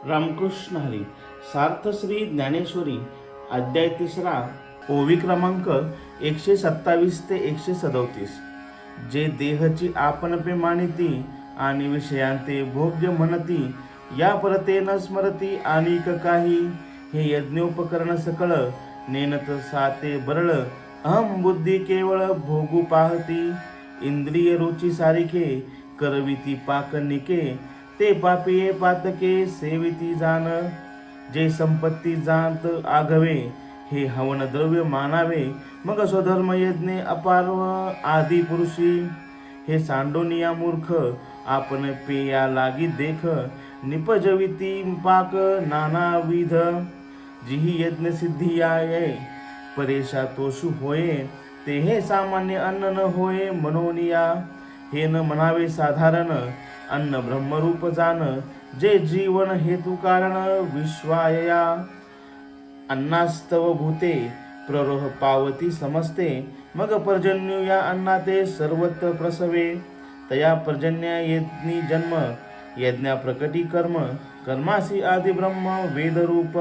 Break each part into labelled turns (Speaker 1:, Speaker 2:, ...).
Speaker 1: रामकृष्ण हरी. सार्थ श्री ज्ञानेश्वरी अध्याय 3 ओवी क्रमांक 127 ते 137. जे देहची आपणपे मानिती आणि विषयांते भोग्य म्हणती, या परते न स्मरती अनेक काही. हे यज्ञोपकरण सकळ नेनत साते बरळ, अहम बुद्धी केवळ भोगू पाहती. इंद्रिय रुची सारिखे करविती पाकनिके, ते पापिये पातके सेविती जाण. जे संपत्ती जाणत आघवे, हे हवन द्रव्य मानावे. मग स्वधर्म यज्ञे अपार आदि पुरुषी. हे सांडोनिया मूर्ख आपण पेया लागी देख, निपजविती पाक नानाविध. जिही यज्ञ सिद्धी आहे परेशा तोषु होये, ते हे सामान्य अन्न न होय मनोनिया. हे न म्हणावे साधारण अन्न ब्रह्मरूप जाण, जे जीवन हेतु कारण विश्वायया. अन्नास्तव भूते प्ररोह पावती समजते, मग पर्जन्यू या अन्नाते सर्वत्र प्रसवे. तया पर्जन्या यज्ञी जन्म, यज्ञा प्रकटी कर्म. कर्मासी आदि ब्रह्म वेदरूप,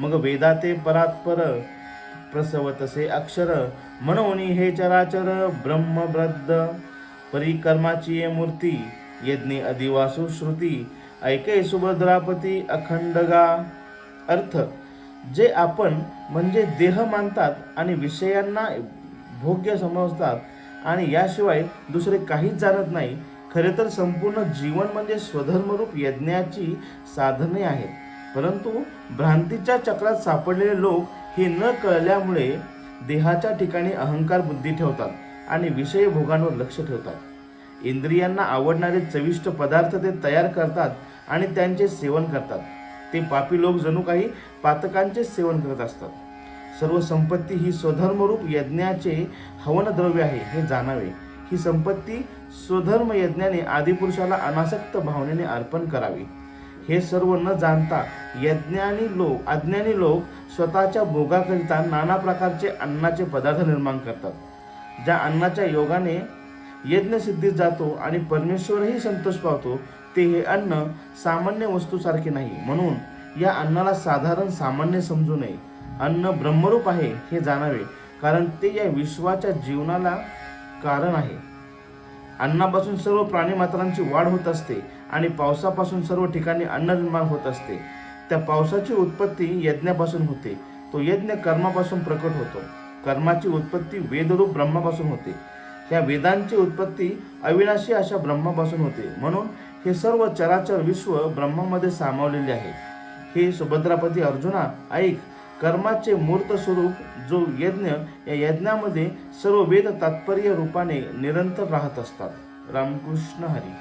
Speaker 1: मग वेदाते परात्पर प्रसवतसे अक्षर. म्हणून हे चराचर ब्रह्मब्रद्ध, परिकर्माची ये मूर्ती. यज्ञे अधिवासु श्रुती, ऐके सुभद्रापती अखंडगा. अर्थ: जे आपण म्हणजे देह मानतात आणि विषयांना भोग्य समजतात आणि याशिवाय दुसरे काहीच जाणत नाही, खरे तर संपूर्ण जीवन म्हणजे स्वधर्मरूप यज्ञाची साधने आहेत. परंतु भ्रांतीच्या चक्रात सापडलेले लोक हे न कळल्यामुळे देहाच्या ठिकाणी अहंकार बुद्धी ठेवतात आणि विषय भोगांवर लक्ष ठेवतात. इंद्रियांना आवडणारे चविष्ट पदार्थ ते तयार करतात आणि त्यांचे सेवन करतात. ते पापी लोक जणू काही पातकांचे सेवन करत असतात. सर्व संपत्ती ही स्वधर्मरूप यज्ञाचे हवन द्रव्य आहे हे जाणावे. ही संपत्ती स्वधर्म यज्ञाने आदिपुरुषाला अनासक्त भावनेने अर्पण करावी. हे सर्व न जाणता अज्ञानी लोक स्वतःच्या भोगाकरिता नाना प्रकारचे अन्नाचे पदार्थ निर्माण करतात. ज्या अन्नाच्या योगाने यज्ञ सिद्धीत जातो आणि परमेश्वरही संतोष पावतो, ते हे अन्न सामान्य वस्तूसारखे नाही. म्हणून या अन्नाला साधारण सामान्य समजू नये. अन्न ब्रह्मरूप आहे हे जाणावे, कारण ते या विश्वाच्या जीवनाला कारण आहे. अन्नापासून सर्व प्राणीमात्रांची वाढ होत असते आणि पावसापासून सर्व ठिकाणी अन्न निर्माण होत असते. त्या पावसाची उत्पत्ती यज्ञापासून होते. तो यज्ञ कर्मापासून प्रकट होतो. कर्माची उत्पत्ती वेदरूप ब्रह्मापासून होते. या वेदांची उत्पत्ती अविनाशी अशा ब्रह्मापासून होते. म्हणून हे सर्व चराचर विश्व ब्रह्मामध्ये सामावलेले आहे. हे सुभद्रापती अर्जुना, ऐक. कर्माचे मूर्त स्वरूप जो यज्ञ, या यज्ञामध्ये सर्व वेद तात्पर्य रूपाने निरंतर राहत असतात. रामकृष्ण हरी.